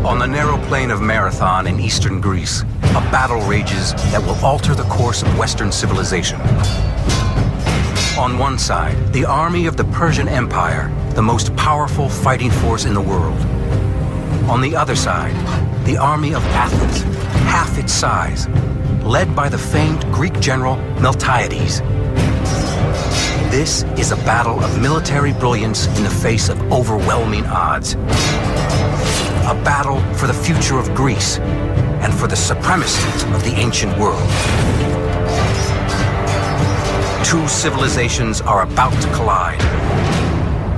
On the narrow plain of Marathon in eastern Greece, a battle rages that will alter the course of Western civilization. On one side, the army of the Persian Empire, the most powerful fighting force in the world. On the other side, the army of Athens, half its size, led by the famed Greek general Miltiades. This is a battle of military brilliance in the face of overwhelming odds. A battle for the future of Greece and for the supremacy of the ancient world. Two civilizations are about to collide.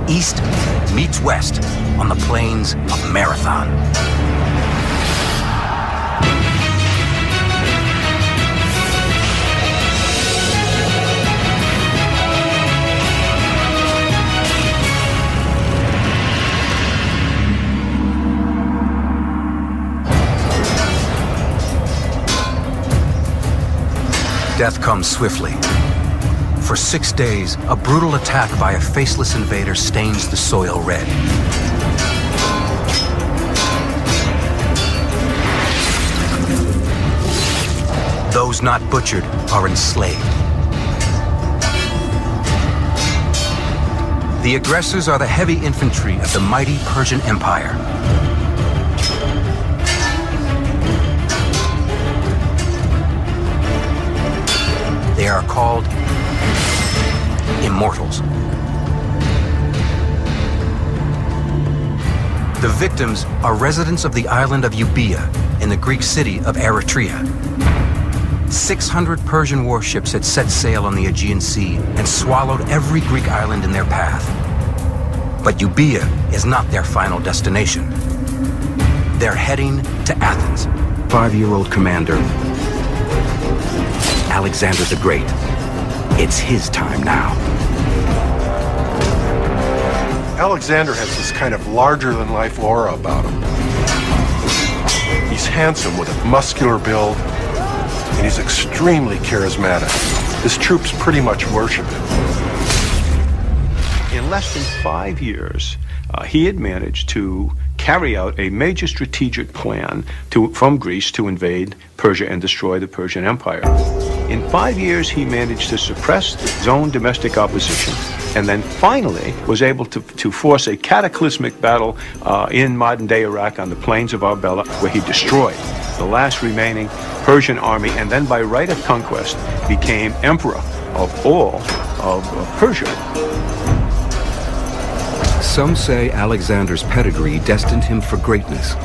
East meets West on the plains of Marathon. Death comes swiftly. For 6 days, a brutal attack by a faceless invader stains the soil red. Those not butchered are enslaved. The aggressors are the heavy infantry of the mighty Persian Empire. They are called immortals. The victims are residents of the island of Euboea in the Greek city of Eretria. 600 Persian warships had set sail on the Aegean Sea and swallowed every Greek island in their path. But Euboea is not their final destination. They're heading to Athens. 5-year-old commander, Alexander the Great. It's his time now. Alexander has this kind of larger-than-life aura about him. He's handsome with a muscular build, and he's extremely charismatic. His troops pretty much worship him. In less than 5 years, he had managed to carry out a major strategic plan from Greece to invade Persia and destroy the Persian Empire. In 5 years, he managed to suppress his own domestic opposition, and then finally was able to force a cataclysmic battle in modern-day Iraq on the plains of Arbela, where he destroyed the last remaining Persian army, and then by right of conquest became emperor of all of Persia. Some say Alexander's pedigree destined him for greatness.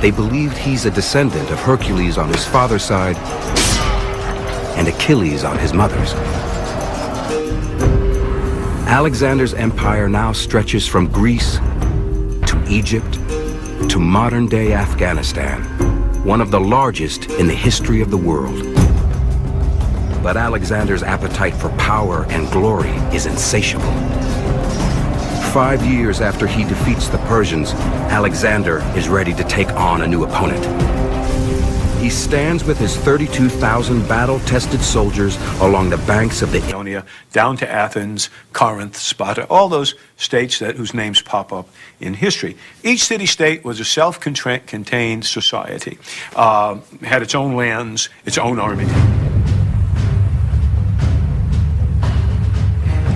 They believed he's a descendant of Hercules on his father's side and Achilles on his mother's. Alexander's empire now stretches from Greece to Egypt to modern-day Afghanistan, one of the largest in the history of the world. But Alexander's appetite for power and glory is insatiable. 5 years after he defeats the Persians, Alexander is ready to take on a new opponent. He stands with his 32,000 battle-tested soldiers along the banks of the Ionia, down to Athens, Corinth, Sparta, all those states whose names pop up in history. Each city-state was a self-contained society, had its own lands, its own army.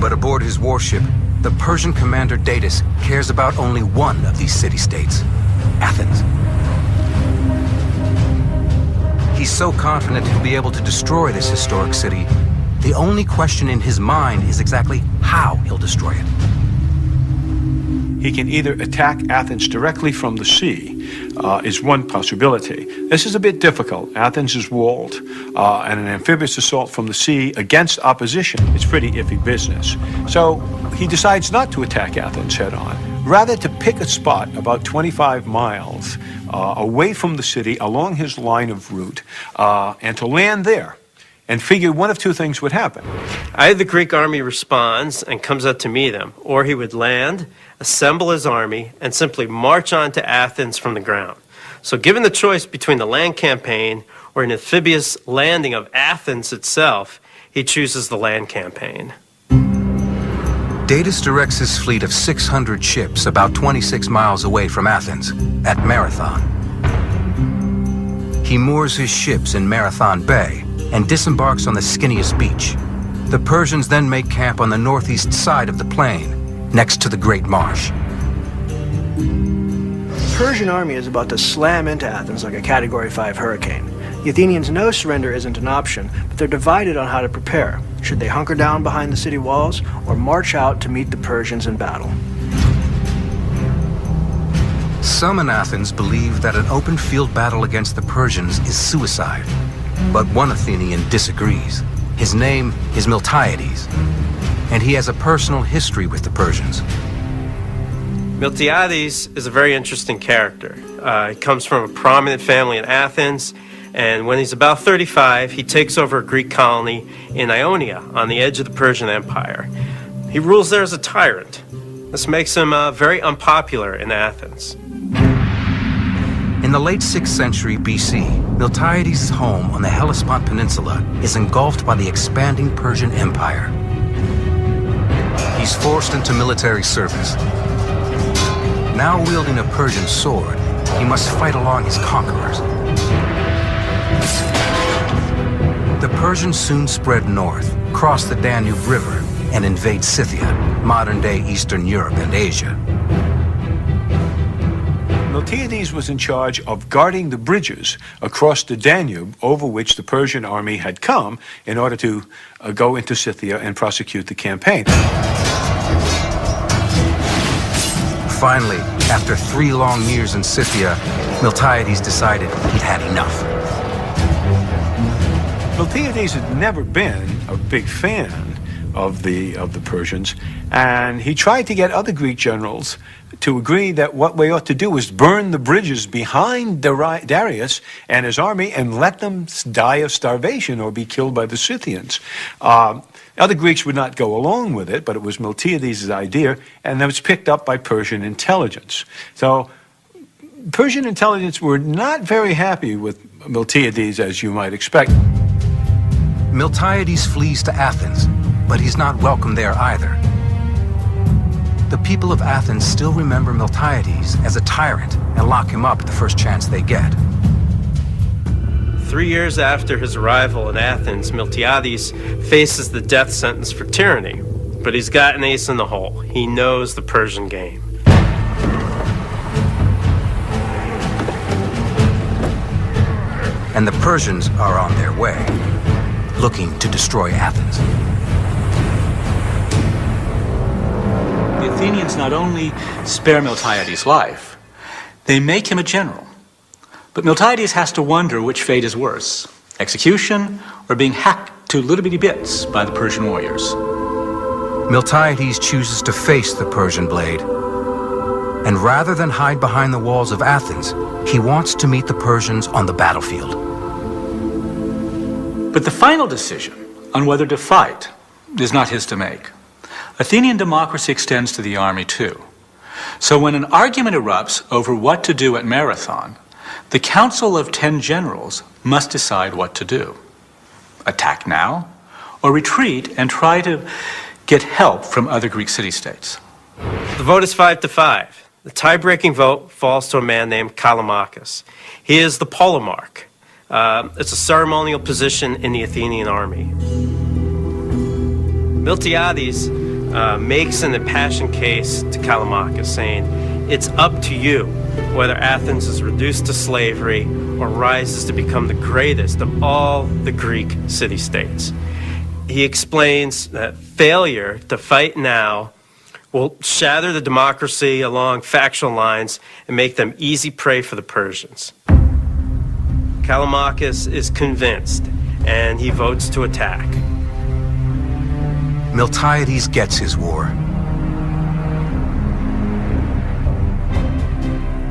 But aboard his warship, the Persian commander Datis cares about only one of these city-states, Athens. He's so confident he'll be able to destroy this historic city, the only question in his mind is exactly how he'll destroy it. He can either attack Athens directly from the sea, is one possibility. This is a bit difficult. Athens is walled, and an amphibious assault from the sea against opposition is pretty iffy business. So he decides not to attack Athens head-on, rather to pick a spot about 25 miles away from the city along his line of route, and to land there. And figured one of two things would happen. Either the Greek army responds and comes out to meet him, or he would land, assemble his army, and simply march on to Athens from the ground. So given the choice between the land campaign or an amphibious landing of Athens itself, he chooses the land campaign. Datis directs his fleet of 600 ships about 26 miles away from Athens, at Marathon. He moors his ships in Marathon Bay and disembarks on the skinniest beach. The Persians then make camp on the northeast side of the plain, next to the Great Marsh. The Persian army is about to slam into Athens like a Category 5 hurricane. The Athenians know surrender isn't an option, but they're divided on how to prepare. Should they hunker down behind the city walls or march out to meet the Persians in battle? Some in Athens believe that an open field battle against the Persians is suicide, but one Athenian disagrees. His name is Miltiades, and he has a personal history with the Persians. Miltiades is a very interesting character. He comes from a prominent family in Athens, and when he's about 35, he takes over a Greek colony in Ionia on the edge of the Persian Empire. He rules there as a tyrant. This makes him very unpopular in Athens. In the late 6th century BC, Miltiades' home on the Hellespont Peninsula is engulfed by the expanding Persian Empire. He's forced into military service. Now wielding a Persian sword, he must fight along his conquerors. The Persians soon spread north, cross the Danube River, and invade Scythia, modern-day Eastern Europe and Asia. Miltiades was in charge of guarding the bridges across the Danube over which the Persian army had come in order to go into Scythia and prosecute the campaign. Finally, after 3 long years in Scythia, Miltiades decided he'd had enough. Miltiades had never been a big fan of the Persians, and he tried to get other Greek generals to agree that what we ought to do is burn the bridges behind Darius and his army and let them die of starvation or be killed by the Scythians. Other Greeks would not go along with it, but it was Miltiades' idea, and it was picked up by Persian intelligence. So Persian intelligence were not very happy with Miltiades, as you might expect. Miltiades flees to Athens, but he's not welcome there either. The people of Athens still remember Miltiades as a tyrant and lock him up the first chance they get. 3 years after his arrival in Athens, Miltiades faces the death sentence for tyranny, but he's got an ace in the hole. He knows the Persian game. And the Persians are on their way, looking to destroy Athens. The Athenians not only spare Miltiades' life, they make him a general. But Miltiades has to wonder which fate is worse, execution or being hacked to little bitty bits by the Persian warriors. Miltiades chooses to face the Persian blade, and rather than hide behind the walls of Athens, he wants to meet the Persians on the battlefield. But the final decision on whether to fight is not his to make. Athenian democracy extends to the army too. So when an argument erupts over what to do at Marathon, the Council of 10 generals must decide what to do. Attack now, or retreat and try to get help from other Greek city-states. The vote is 5-5. The tie-breaking vote falls to a man named Callimachus. He is the polemarch. It's a ceremonial position in the Athenian army. Miltiades makes an impassioned case to Callimachus, saying, "It's up to you whether Athens is reduced to slavery or rises to become the greatest of all the Greek city-states." He explains that failure to fight now will shatter the democracy along factional lines and make them easy prey for the Persians. Callimachus is convinced, and he votes to attack. Miltiades gets his war.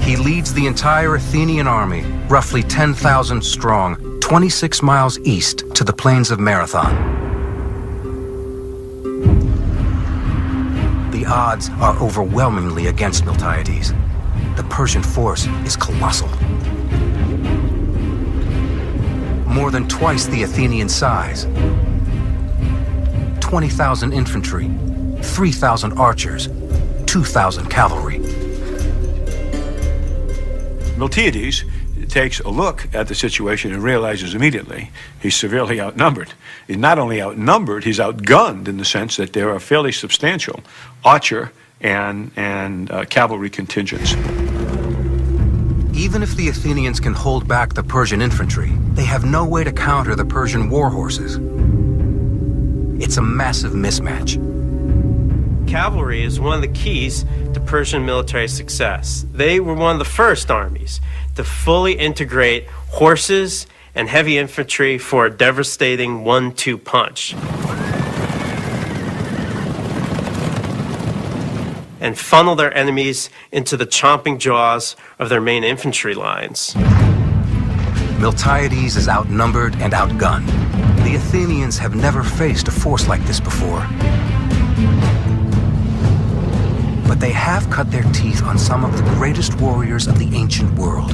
He leads the entire Athenian army, roughly 10,000 strong, 26 miles east to the plains of Marathon. The odds are overwhelmingly against Miltiades. The Persian force is colossal. More than twice the Athenian size. 20,000 infantry, 3,000 archers, 2,000 cavalry. Miltiades takes a look at the situation and realizes immediately he's severely outnumbered. He's not only outnumbered, he's outgunned in the sense that there are fairly substantial archer and cavalry contingents. Even if the Athenians can hold back the Persian infantry, they have no way to counter the Persian war horses. It's a massive mismatch. Cavalry is one of the keys to Persian military success. They were one of the first armies to fully integrate horses and heavy infantry for a devastating 1-2 punch. And funnel their enemies into the chomping jaws of their main infantry lines. Miltiades is outnumbered and outgunned. The Athenians have never faced a force like this before. But they have cut their teeth on some of the greatest warriors of the ancient world.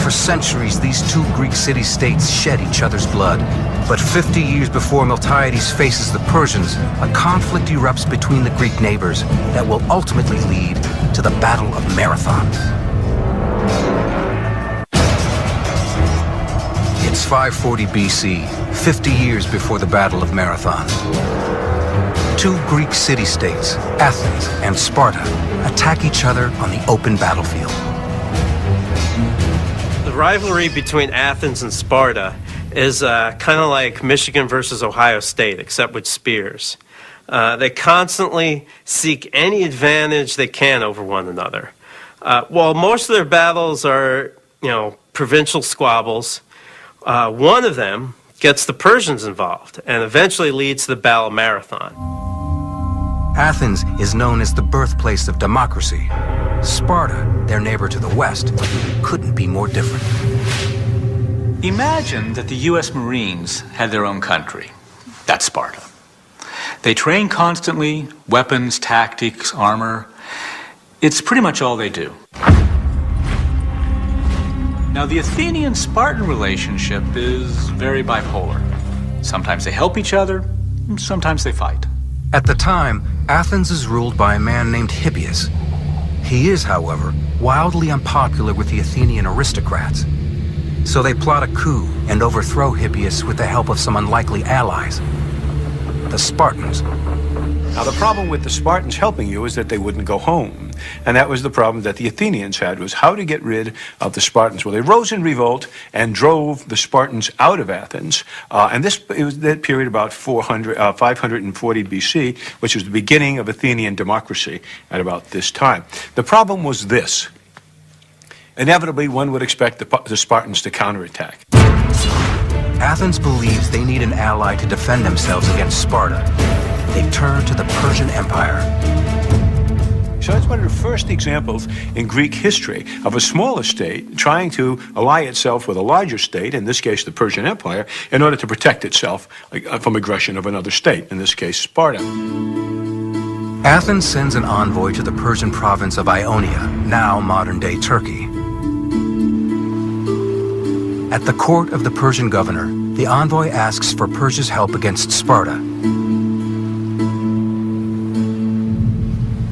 For centuries, these two Greek city-states shed each other's blood. But 50 years before Miltiades faces the Persians, a conflict erupts between the Greek neighbors that will ultimately lead to the Battle of Marathon. It's 540 BC, 50 years before the Battle of Marathon. Two Greek city-states, Athens and Sparta, attack each other on the open battlefield. The rivalry between Athens and Sparta is kind of like Michigan versus Ohio State, except with spears. They constantly seek any advantage they can over one another. While most of their battles are, provincial squabbles, one of them gets the Persians involved and eventually leads to the Battle of Marathon. Athens is known as the birthplace of democracy. Sparta, their neighbor to the west, couldn't be more different. Imagine that the U.S. Marines had their own country. That's Sparta. They train constantly, weapons, tactics, armor. It's pretty much all they do. Now, the Athenian-Spartan relationship is very bipolar. Sometimes they help each other, sometimes they fight. At the time, Athens is ruled by a man named Hippias. He is, however, wildly unpopular with the Athenian aristocrats. So they plot a coup and overthrow Hippias with the help of some unlikely allies, the Spartans. Now, the problem with the Spartans helping you is that they wouldn't go home. And that was the problem that the Athenians had, was how to get rid of the Spartans. Well, they rose in revolt and drove the Spartans out of Athens. And it was that period about 540 BC, which was the beginning of Athenian democracy at about this time. The problem was this. Inevitably, one would expect the Spartans to counterattack. Athens believes they need an ally to defend themselves against Sparta. They turn to the Persian Empire. So that's one of the first examples in Greek history of a smaller state trying to ally itself with a larger state, in this case the Persian Empire, in order to protect itself from aggression of another state, in this case Sparta. Athens sends an envoy to the Persian province of Ionia, now modern-day Turkey. At the court of the Persian governor, the envoy asks for Persia's help against Sparta.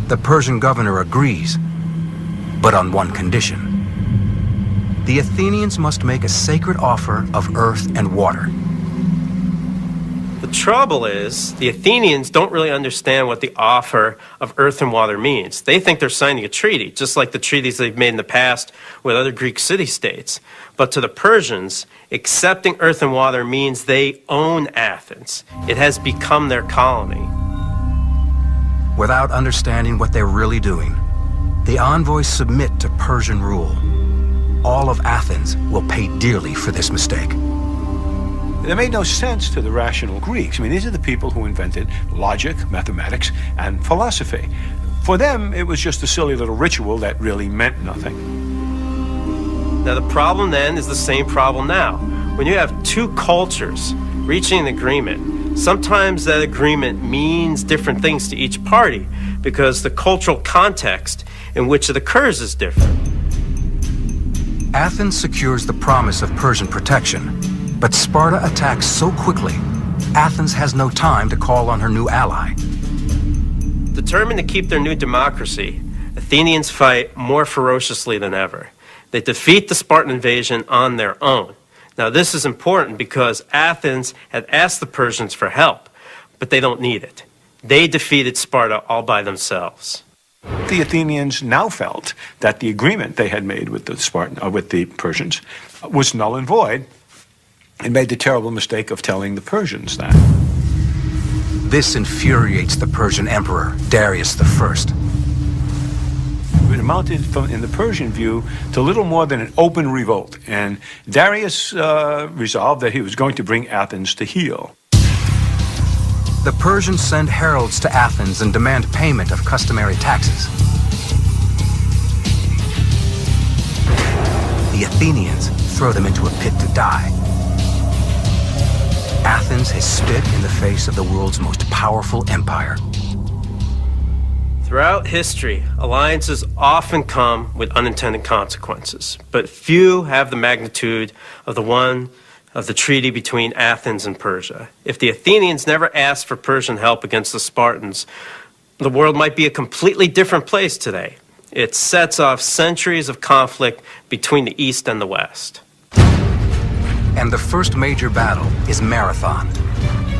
The Persian governor agrees, but on one condition. The Athenians must make a sacred offer of earth and water. The trouble is, the Athenians don't really understand what the offer of earth and water means. They think they're signing a treaty, just like the treaties they've made in the past with other Greek city-states. But to the Persians, accepting earth and water means they own Athens. It has become their colony. Without understanding what they're really doing, the envoys submit to Persian rule. All of Athens will pay dearly for this mistake. It made no sense to the rational Greeks. I mean, these are the people who invented logic, mathematics, and philosophy. For them, it was just a silly little ritual that really meant nothing. Now, the problem then is the same problem now. When you have two cultures reaching an agreement, sometimes that agreement means different things to each party because the cultural context in which it occurs is different. Athens secures the promise of Persian protection, but Sparta attacks so quickly Athens has no time to call on her new ally. Determined to keep their new democracy, Athenians fight more ferociously than ever. They defeat the Spartan invasion on their own. Now, this is important because Athens had asked the Persians for help, but they don't need it. They defeated Sparta all by themselves. The Athenians now felt that the agreement they had made with the Persians was null and void, and made the terrible mistake of telling the Persians that. This infuriates the Persian emperor, Darius I. It amounted, in the Persian view, to little more than an open revolt, and Darius resolved that he was going to bring Athens to heel. The Persians send heralds to Athens and demand payment of customary taxes. The Athenians throw them into a pit to die. Athens has spit in the face of the world's most powerful empire. Throughout history, alliances often come with unintended consequences, but few have the magnitude of the treaty between Athens and Persia. If the Athenians never asked for Persian help against the Spartans, the world might be a completely different place today. It sets off centuries of conflict between the East and the West. And the first major battle is Marathon,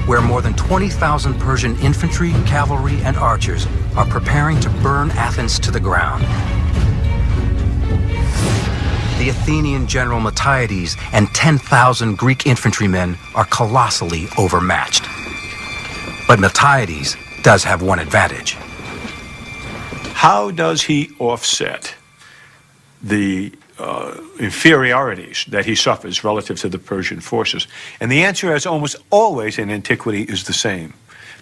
where more than 20,000 Persian infantry, cavalry, and archers are preparing to burn Athens to the ground. The Athenian general Miltiades and 10,000 Greek infantrymen are colossally overmatched. But Miltiades does have one advantage. How does he offset the inferiorities that he suffers relative to the Persian forces? And the answer, as almost always in antiquity, is the same.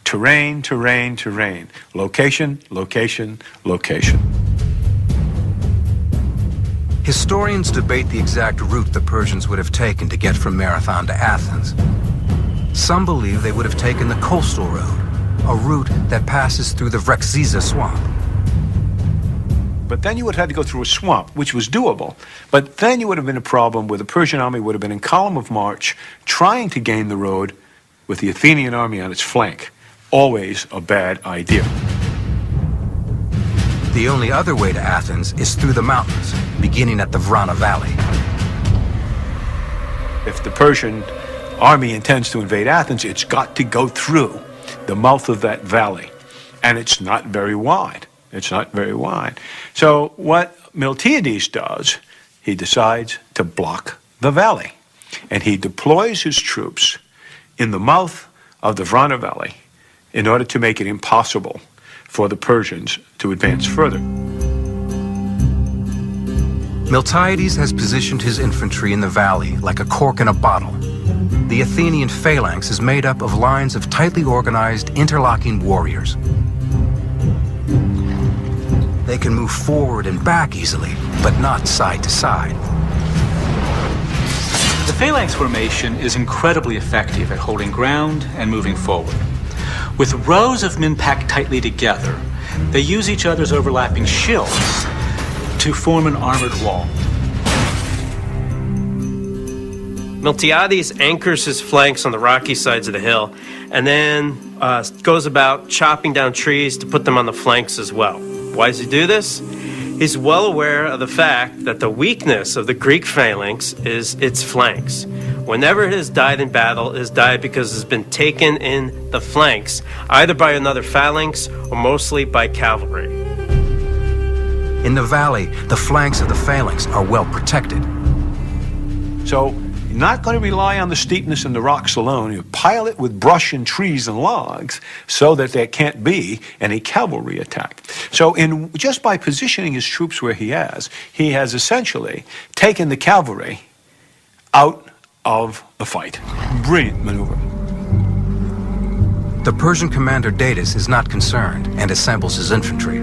Terrain, terrain, terrain. Location, location, location. Historians debate the exact route the Persians would have taken to get from Marathon to Athens. Some believe they would have taken the coastal road, a route that passes through the Vrexiza swamp. But then you would have had to go through a swamp, which was doable. But then you would have been a problem where the Persian army would have been in column of march, trying to gain the road with the Athenian army on its flank. Always a bad idea. The only other way to Athens is through the mountains, beginning at the Vrana Valley. If the Persian army intends to invade Athens, it's got to go through the mouth of that valley. And it's not very wide. It's not very wide. So what Miltiades does, he decides to block the valley. And he deploys his troops in the mouth of the Vrana Valley in order to make it impossible for the Persians to advance further. Miltiades has positioned his infantry in the valley like a cork in a bottle. The Athenian phalanx is made up of lines of tightly organized, interlocking warriors. They can move forward and back easily, but not side to side. The phalanx formation is incredibly effective at holding ground and moving forward. With rows of men packed tightly together, they use each other's overlapping shields to form an armored wall. Miltiades anchors his flanks on the rocky sides of the hill and then goes about chopping down trees to put them on the flanks as well. Why does he do this? He's well aware of the fact that the weakness of the Greek phalanx is its flanks. Whenever it has died in battle, it has died because it's been taken in the flanks, either by another phalanx or mostly by cavalry. In the valley, the flanks of the phalanx are well protected. So you're not going to rely on the steepness and the rocks alone. You pile it with brush and trees and logs so that there can't be any cavalry attack. So just by positioning his troops where he has essentially taken the cavalry out of the fight. Brilliant maneuver. The Persian commander Datis is not concerned and assembles his infantry.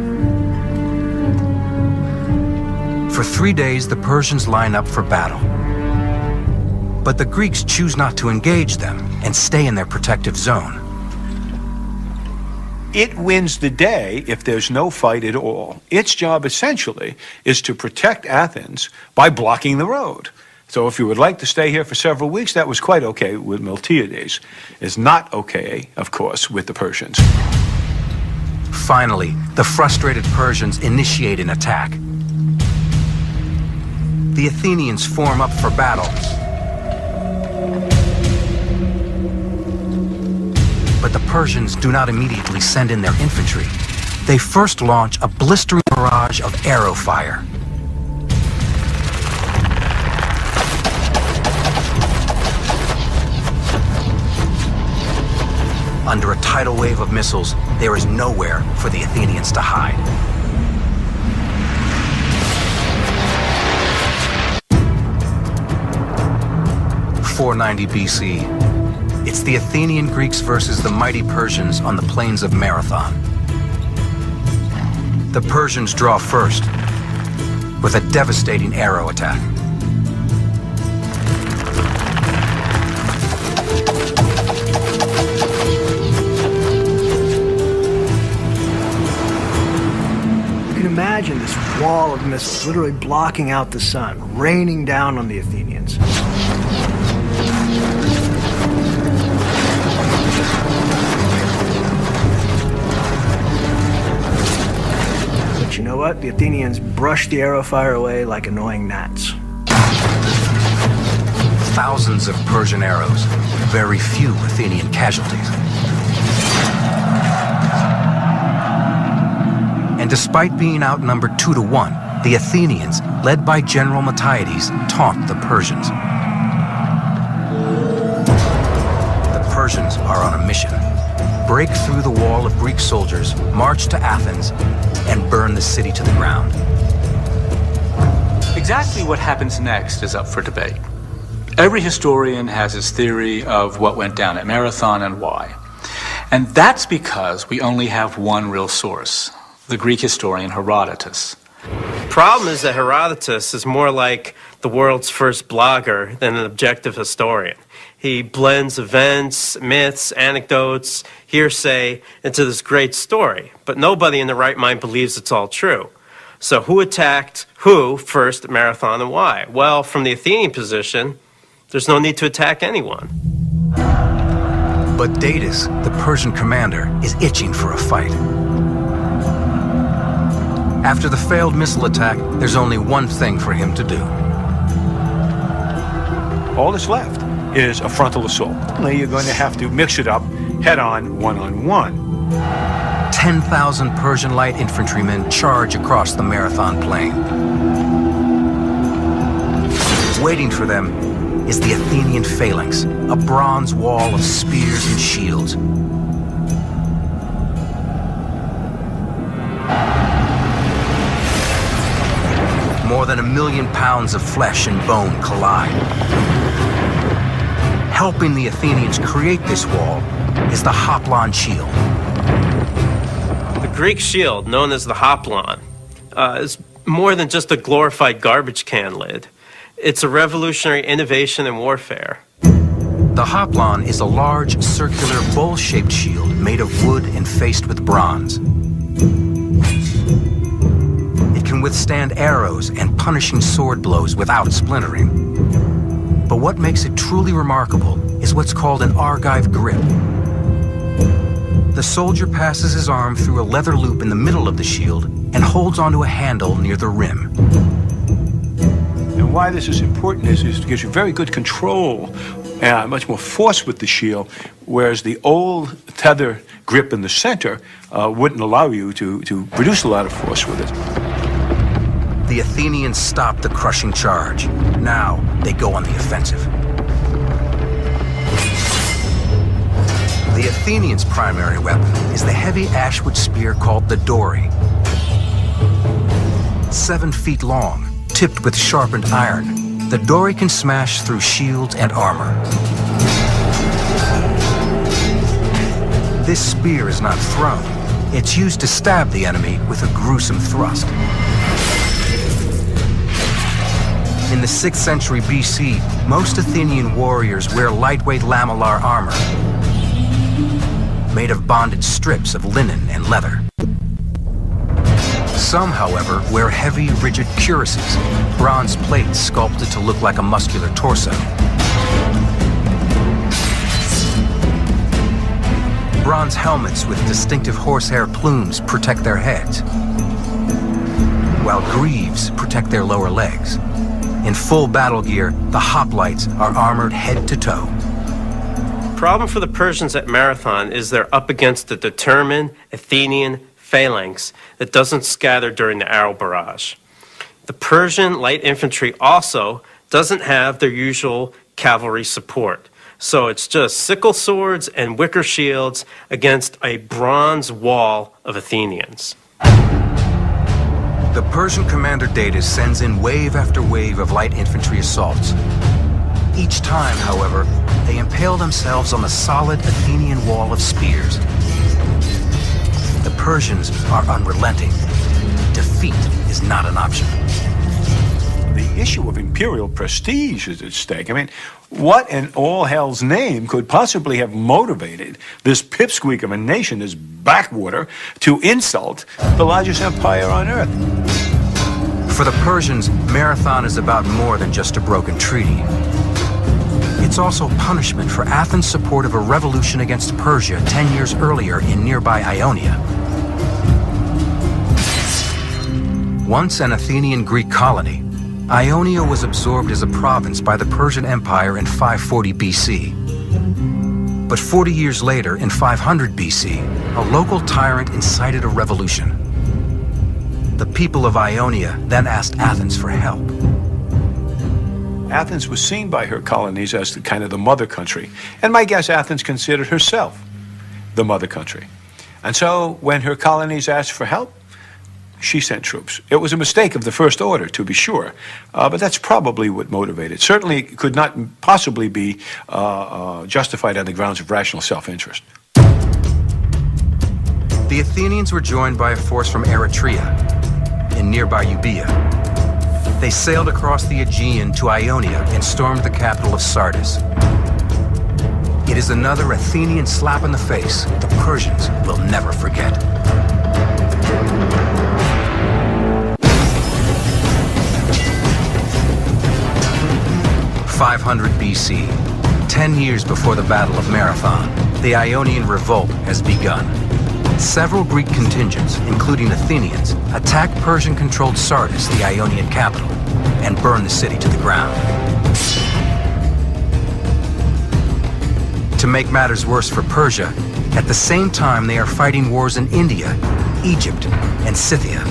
For 3 days, the Persians line up for battle. But the Greeks choose not to engage them and stay in their protective zone. It wins the day if there's no fight at all. Its job essentially is to protect Athens by blocking the road. So if you would like to stay here for several weeks, that was quite okay with Miltiades. It's not okay, of course, with the Persians. Finally, the frustrated Persians initiate an attack. The Athenians form up for battle. But the Persians do not immediately send in their infantry. They first launch a blistering barrage of arrow fire. Under a tidal wave of missiles, there is nowhere for the Athenians to hide. (490 BC). It's the Athenian Greeks versus the mighty Persians on the plains of Marathon. The Persians draw first with a devastating arrow attack. Imagine this wall of missiles literally blocking out the sun, raining down on the Athenians. But you know what? The Athenians brushed the arrow fire away like annoying gnats. Thousands of Persian arrows, very few Athenian casualties. And despite being outnumbered 2-1, the Athenians, led by General Miltiades, taunt the Persians. The Persians are on a mission. Break through the wall of Greek soldiers, march to Athens, and burn the city to the ground. Exactly what happens next is up for debate. Every historian has his theory of what went down at Marathon and why. And that's because we only have one real source, the Greek historian Herodotus. Problem is that Herodotus is more like the world's first blogger than an objective historian. He blends events, myths, anecdotes, hearsay into this great story, but nobody in their right mind believes it's all true. So who attacked who first at Marathon and why? Well, from the Athenian position, there's no need to attack anyone. But Datis, the Persian commander, is itching for a fight. After the failed missile attack, there's only one thing for him to do. All that's left is a frontal assault. Now you're going to have to mix it up head-on, one-on-one. 10,000 Persian light infantrymen charge across the Marathon plain. Waiting for them is the Athenian phalanx, a bronze wall of spears and shields. More than 1 million pounds of flesh and bone collide. Helping the Athenians create this wall is the hoplon shield. The Greek shield, known as the hoplon, is more than just a glorified garbage can lid. It's a revolutionary innovation in warfare. The hoplon is a large, circular, bowl-shaped shield made of wood and faced with bronze. It can withstand arrows and punishing sword blows without splintering. But what makes it truly remarkable is what's called an Argive grip. The soldier passes his arm through a leather loop in the middle of the shield and holds onto a handle near the rim. And why this is important is it gives you very good control and much more force with the shield, whereas the old tether grip in the center wouldn't allow you to produce a lot of force with it. The Athenians stop the crushing charge. Now they go on the offensive. The Athenians' primary weapon is the heavy ashwood spear called the dory. 7 feet long, tipped with sharpened iron, the dory can smash through shields and armor. This spear is not thrown. It's used to stab the enemy with a gruesome thrust. In the 6th century BC, most Athenian warriors wear lightweight lamellar armor, made of bonded strips of linen and leather. Some, however, wear heavy, rigid cuirasses, bronze plates sculpted to look like a muscular torso. Bronze helmets with distinctive horsehair plumes protect their heads, while greaves protect their lower legs. In full battle gear, the hoplites are armored head to toe. Problem for the Persians at Marathon is they're up against a determined Athenian phalanx that doesn't scatter during the arrow barrage. The Persian light infantry also doesn't have their usual cavalry support. So it's just sickle swords and wicker shields against a bronze wall of Athenians. The Persian commander Datis sends in wave after wave of light infantry assaults. Each time, however, they impale themselves on the solid Athenian wall of spears. The Persians are unrelenting. Defeat is not an option. The issue of imperial prestige is at stake. I mean, what in all hell's name could possibly have motivated this pipsqueak of a nation, this backwater, to insult the largest empire on earth? For the Persians, Marathon is about more than just a broken treaty. It's also punishment for Athens' support of a revolution against Persia 10 years earlier in nearby Ionia. Once an Athenian Greek colony, Ionia was absorbed as a province by the Persian Empire in 540 BC. But 40 years later, in 500 BC, a local tyrant incited a revolution. The people of Ionia then asked Athens for help. Athens was seen by her colonies as the kind of the mother country. And my guess, Athens considered herself the mother country. And so when her colonies asked for help, she sent troops. It was a mistake of the first order, to be sure, but that's probably what motivated. Certainly could not possibly be justified on the grounds of rational self-interest. The Athenians were joined by a force from Eretria in nearby Euboea. They sailed across the Aegean to Ionia and stormed the capital of Sardis. It is another Athenian slap in the face the Persians will never forget. 500 BC, 10 years before the Battle of Marathon, the Ionian revolt has begun. Several Greek contingents, including Athenians, attack Persian-controlled Sardis, the Ionian capital, and burn the city to the ground. To make matters worse for Persia, at the same time they are fighting wars in India, Egypt, and Scythia.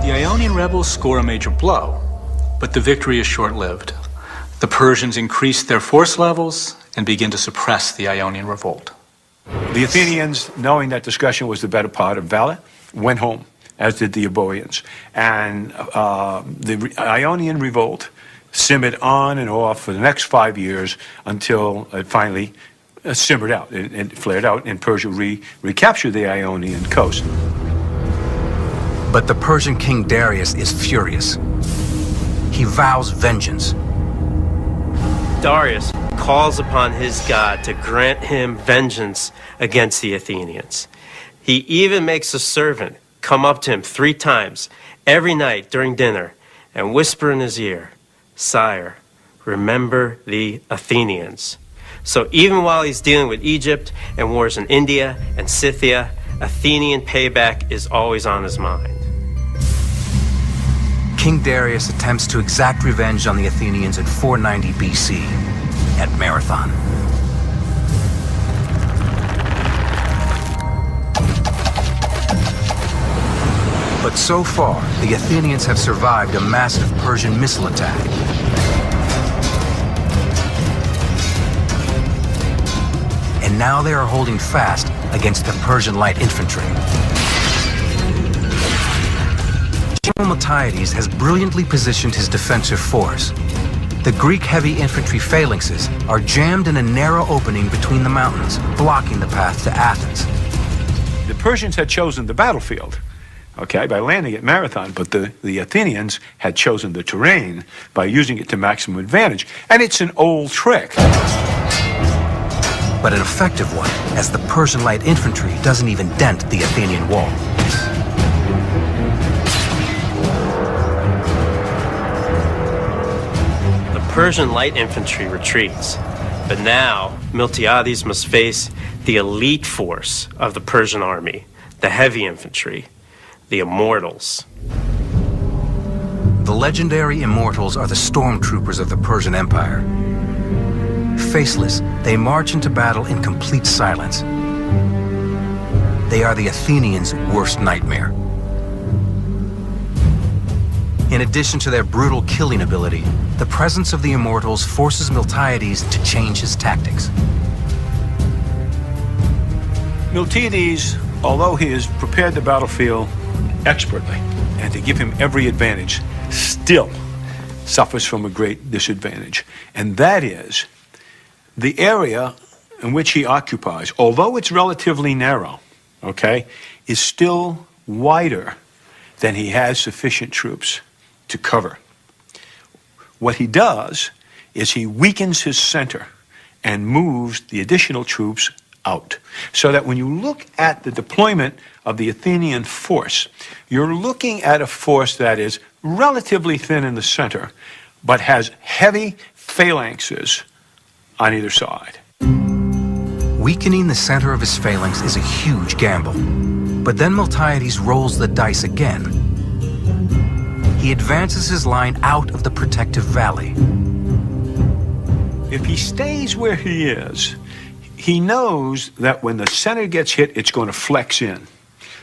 The Ionian rebels score a major blow, but the victory is short-lived. The Persians increase their force levels and begin to suppress the Ionian revolt. The Athenians, knowing that discussion was the better part of valor, went home, as did the Euboeans. And the Ionian revolt simmered on and off for the next 5 years until it finally simmered out and flared out, and Persia recaptured the Ionian coast. But the Persian king Darius is furious. He vows vengeance. Darius calls upon his god to grant him vengeance against the Athenians. He even makes a servant come up to him 3 times every night during dinner and whisper in his ear, "Sire, remember the Athenians." So even while he's dealing with Egypt and wars in India and Scythia, Athenian payback is always on his mind. King Darius attempts to exact revenge on the Athenians in 490 BC at Marathon. But so far, the Athenians have survived a massive Persian missile attack. And now they are holding fast against the Persian light infantry. Miltiades has brilliantly positioned his defensive force. The Greek heavy infantry phalanxes are jammed in a narrow opening between the mountains, blocking the path to Athens. The Persians had chosen the battlefield, okay, by landing at Marathon, but the Athenians had chosen the terrain by using it to maximum advantage. And it's an old trick. But an effective one, as the Persian light infantry doesn't even dent the Athenian wall. Persian light infantry retreats. But now, Miltiades must face the elite force of the Persian army, the heavy infantry, the Immortals. The legendary Immortals are the stormtroopers of the Persian Empire. Faceless, they march into battle in complete silence. They are the Athenians' worst nightmare. In addition to their brutal killing ability, the presence of the Immortals forces Miltiades to change his tactics. Miltiades, although he has prepared the battlefield expertly and to give him every advantage, still suffers from a great disadvantage. And that is the area in which he occupies, although it's relatively narrow, okay, is still wider than he has sufficient troops to cover. What he does is he weakens his center and moves the additional troops out. So that when you look at the deployment of the Athenian force, you're looking at a force that is relatively thin in the center, but has heavy phalanxes on either side. Weakening the center of his phalanx is a huge gamble. But then Miltiades rolls the dice again. He advances his line out of the protective valley. If he stays where he is, he knows that when the center gets hit, it's going to flex in.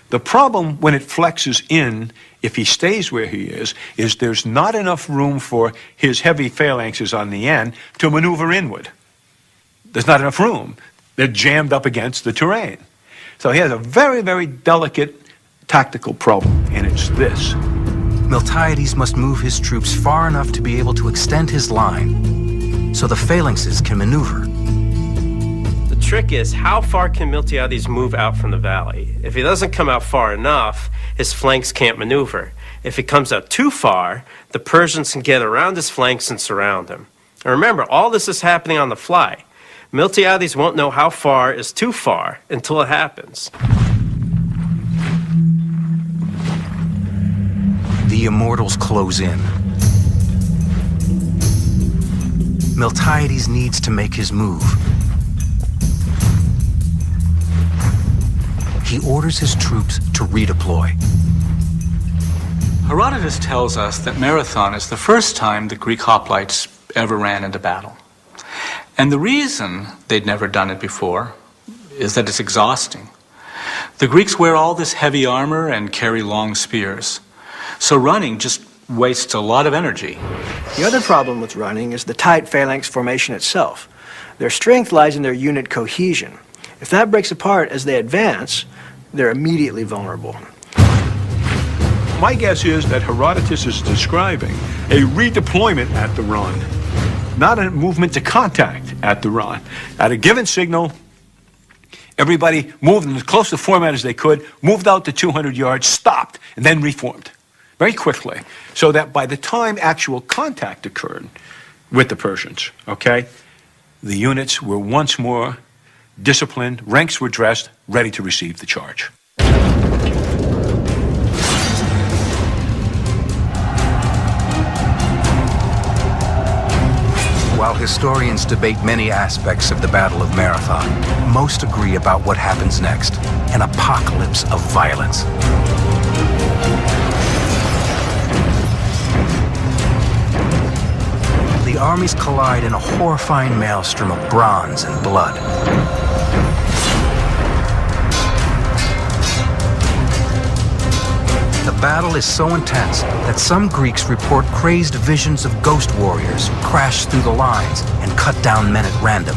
The problem when it flexes in, if he stays where he is there's not enough room for his heavy phalanxes on the end to maneuver inward. There's not enough room. They're jammed up against the terrain. So he has a very, very delicate tactical problem, and it's this. Miltiades must move his troops far enough to be able to extend his line so the phalanxes can maneuver. The trick is, how far can Miltiades move out from the valley? If he doesn't come out far enough, his flanks can't maneuver. If he comes out too far, the Persians can get around his flanks and surround him. And remember, all this is happening on the fly. Miltiades won't know how far is too far until it happens. The Immortals close in. Miltiades needs to make his move. He orders his troops to redeploy. Herodotus tells us that Marathon is the first time the Greek hoplites ever ran into battle. And the reason they'd never done it before is that it's exhausting. The Greeks wear all this heavy armor and carry long spears. So running just wastes a lot of energy. The other problem with running is the tight phalanx formation itself. Their strength lies in their unit cohesion. If that breaks apart as they advance, they're immediately vulnerable. My guess is that Herodotus is describing a redeployment at the run, not a movement to contact at the run. At a given signal, everybody moved as close to format as they could, moved out to 200 yards, stopped, and then reformed very quickly, so that by the time actual contact occurred with the Persians, okay, the units were once more disciplined, ranks were dressed, ready to receive the charge. While historians debate many aspects of the Battle of Marathon, most agree about what happens next: an apocalypse of violence. The armies collide in a horrifying maelstrom of bronze and blood. The battle is so intense that some Greeks report crazed visions of ghost warriors who crash through the lines and cut down men at random.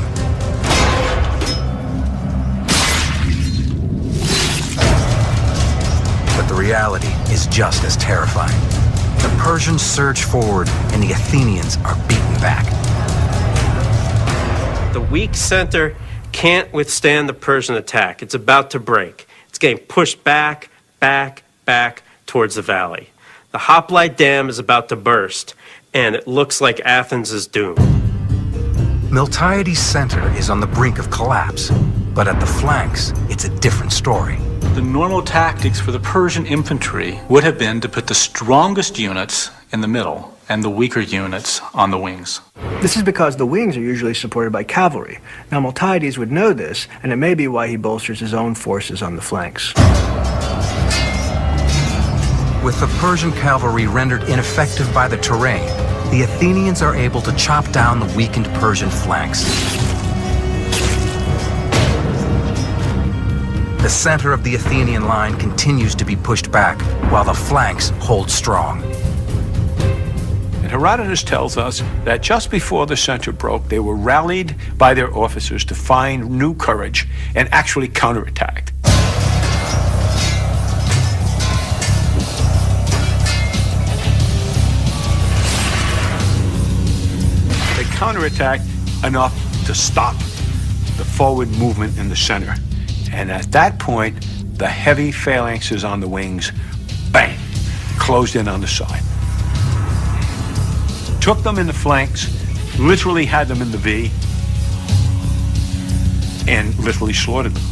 But the reality is just as terrifying. The Persians surge forward and the Athenians are beaten back. The weak center can't withstand the Persian attack. It's about to break. It's getting pushed back, back, back towards the valley. The hoplite dam is about to burst, and it looks like Athens is doomed. Miltiades' center is on the brink of collapse, but at the flanks, it's a different story. the normal tactics for the Persian infantry would have been to put the strongest units in the middle and the weaker units on the wings. This is because the wings are usually supported by cavalry. Now Miltiades would know this, and it may be why he bolsters his own forces on the flanks. With the Persian cavalry rendered ineffective by the terrain, the Athenians are able to chop down the weakened Persian flanks. The center of the Athenian line continues to be pushed back, while the flanks hold strong. And Herodotus tells us that just before the center broke, they were rallied by their officers to find new courage and actually counterattacked. They counterattacked enough to stop the forward movement in the center. And at that point, the heavy phalanxes on the wings, bang, closed in on the side. Took them in the flanks, literally had them in the V, and literally slaughtered them.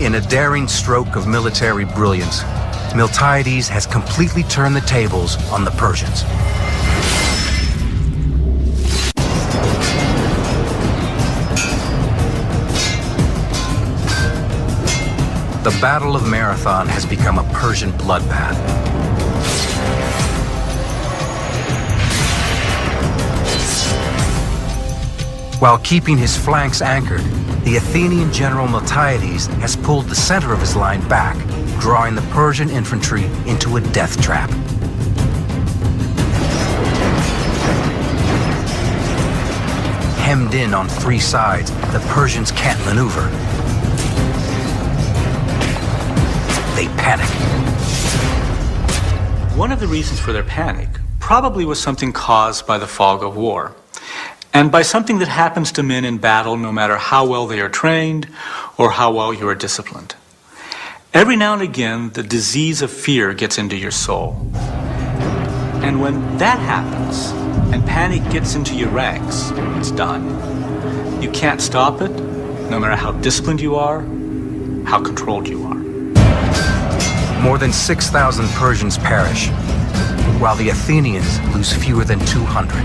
In a daring stroke of military brilliance, Miltiades has completely turned the tables on the Persians. The Battle of Marathon has become a Persian bloodbath. While keeping his flanks anchored, the Athenian general Miltiades has pulled the center of his line back, drawing the Persian infantry into a death trap. Hemmed in on three sides, the Persians can't maneuver. They panic. One of the reasons for their panic probably was something caused by the fog of war, and by something that happens to men in battle no matter how well they are trained or how well you are disciplined. Every now and again, the disease of fear gets into your soul. And when that happens, and panic gets into your ranks, it's done. You can't stop it, no matter how disciplined you are, how controlled you are. More than 6,000 Persians perish, while the Athenians lose fewer than 200.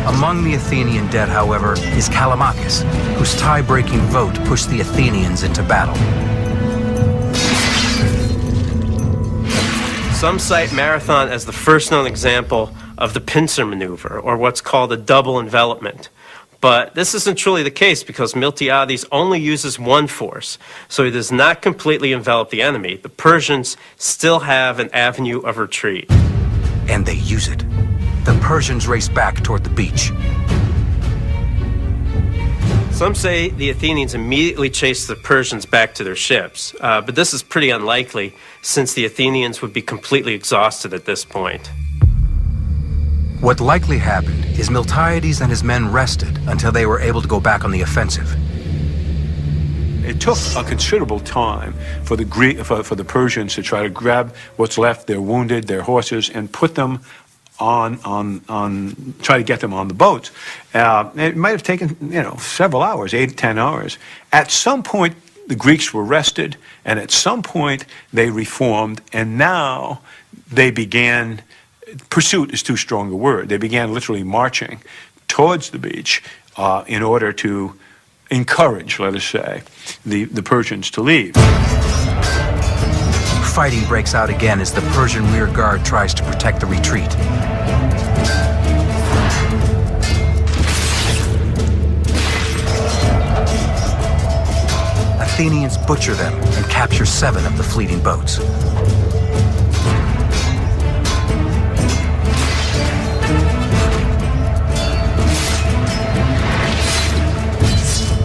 Among the Athenian dead, however, is Callimachus, whose tie-breaking vote pushed the Athenians into battle. Some cite Marathon as the first known example of the pincer maneuver, or what's called a double envelopment. But this isn't truly the case because Miltiades only uses one force, so he does not completely envelop the enemy. The Persians still have an avenue of retreat. And they use it. The Persians race back toward the beach. Some say the Athenians immediately chased the Persians back to their ships, but this is pretty unlikely since the Athenians would be completely exhausted at this point. What likely happened is Miltiades and his men rested until they were able to go back on the offensive. It took a considerable time for the Persians to try to grab what's left, their wounded, their horses, and put them try to get them on the boats. It might have taken, several hours, 8 to 10 hours. At some point, the Greeks were rested, and at some point, they reformed, and now they began, pursuit is too strong a word, they began literally marching towards the beach in order to encourage, let us say, the Persians to leave. Fighting breaks out again as the Persian rear guard tries to protect the retreat. Athenians butcher them and capture 7 of the fleeting boats.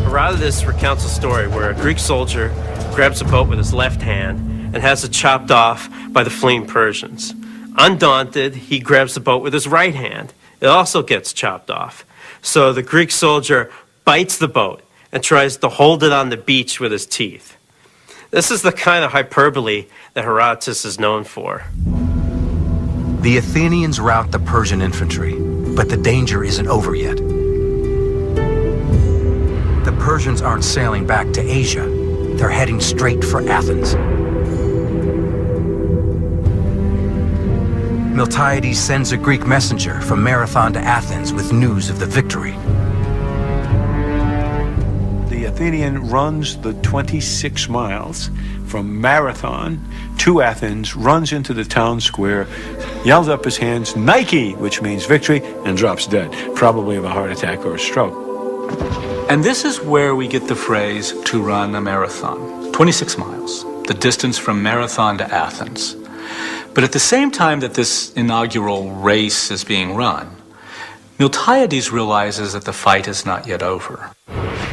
Herodotus recounts a story where a Greek soldier grabs a boat with his left hand and has it chopped off by the fleeing Persians. Undaunted, he grabs the boat with his right hand. It also gets chopped off. So the Greek soldier bites the boat and tries to hold it on the beach with his teeth. This is the kind of hyperbole that Herodotus is known for. The Athenians rout the Persian infantry, but the danger isn't over yet. The Persians aren't sailing back to Asia. They're heading straight for Athens. Miltiades sends a Greek messenger from Marathon to Athens with news of the victory. The Athenian runs the 26 miles from Marathon to Athens, runs into the town square, yells up his hands, Nike, which means victory, and drops dead, probably of a heart attack or a stroke. And this is where we get the phrase, to run a marathon. 26 miles, the distance from Marathon to Athens. But at the same time that this inaugural race is being run, Miltiades realizes that the fight is not yet over.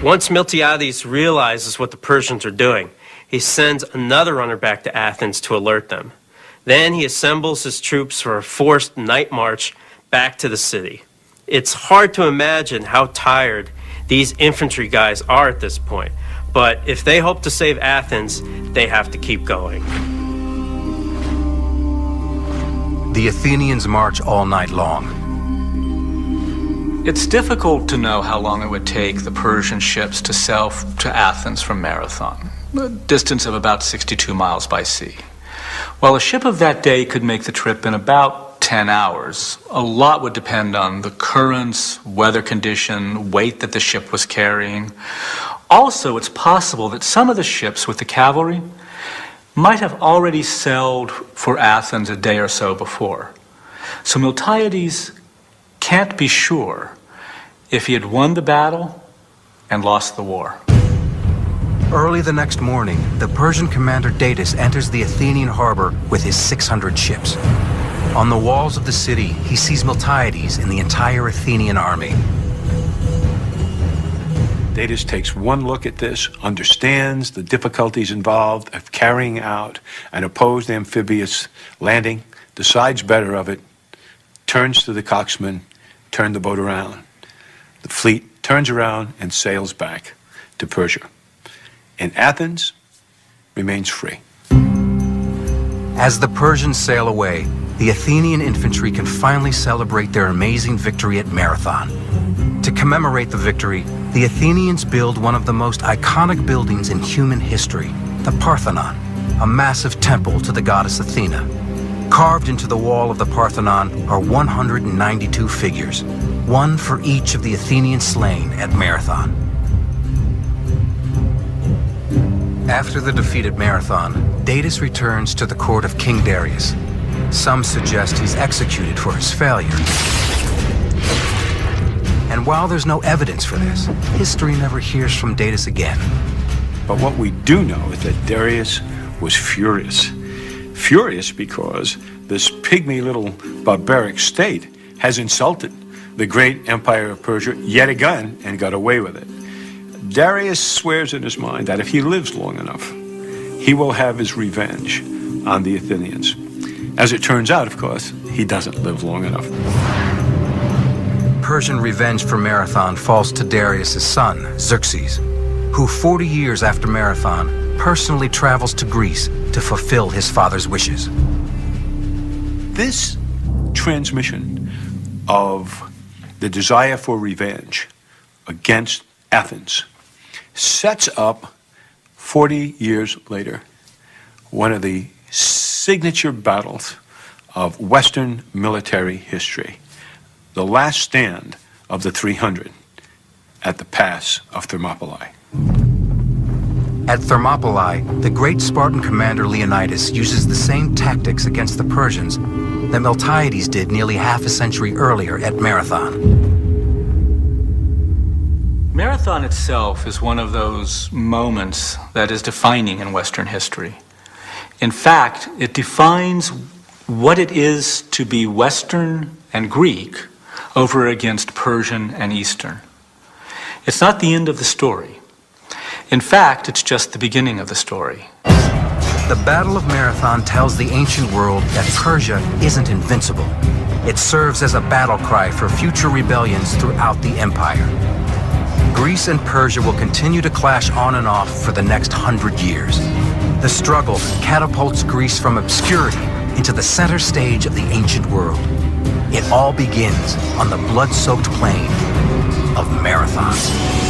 Once Miltiades realizes what the Persians are doing, he sends another runner back to Athens to alert them. Then he assembles his troops for a forced night march back to the city. It's hard to imagine how tired these infantry guys are at this point, but if they hope to save Athens, they have to keep going. The Athenians march all night long. It's difficult to know how long it would take the Persian ships to sail to Athens from Marathon, a distance of about 62 miles by sea. While a ship of that day could make the trip in about 10 hours, a lot would depend on the currents, weather condition, weight that the ship was carrying. Also, it's possible that some of the ships with the cavalry might have already sailed for Athens a day or so before. So Miltiades can't be sure if he had won the battle and lost the war. Early the next morning, the Persian commander Datis enters the Athenian harbor with his 600 ships. On the walls of the city, he sees Miltiades and the entire Athenian army. Datis takes one look at this, understands the difficulties involved of carrying out an opposed amphibious landing, decides better of it, turns to the coxswain, turn the boat around. The fleet turns around and sails back to Persia. And Athens remains free. As the Persians sail away, the Athenian infantry can finally celebrate their amazing victory at Marathon. To commemorate the victory, the Athenians build one of the most iconic buildings in human history, the Parthenon, a massive temple to the goddess Athena. Carved into the wall of the Parthenon are 192 figures, one for each of the Athenians slain at Marathon. After the defeat at Marathon, Datis returns to the court of King Darius. Some suggest he's executed for his failure. And while there's no evidence for this, history never hears from Datis again. But what we do know is that Darius was furious. Furious because this pygmy little barbaric state has insulted the great empire of Persia yet again and got away with it. Darius swears in his mind that if he lives long enough, he will have his revenge on the Athenians. As it turns out, of course, he doesn't live long enough. Persian revenge for Marathon falls to Darius' son, Xerxes, who 40 years after Marathon personally travels to Greece to fulfill his father's wishes. This transmission of the desire for revenge against Athens sets up, 40 years later, one of the signature battles of Western military history, the last stand of the 300 at the pass of Thermopylae. At Thermopylae, the great Spartan commander Leonidas uses the same tactics against the Persians that Miltiades did nearly half a century earlier at Marathon. Marathon itself is one of those moments that is defining in Western history. In fact, it defines what it is to be Western and Greek over against Persian and Eastern. It's not the end of the story. In fact, it's just the beginning of the story. The Battle of Marathon tells the ancient world that Persia isn't invincible. It serves as a battle cry for future rebellions throughout the empire. Greece and Persia will continue to clash on and off for the next 100 years. The struggle catapults Greece from obscurity into the center stage of the ancient world. It all begins on the blood-soaked plain of Marathon.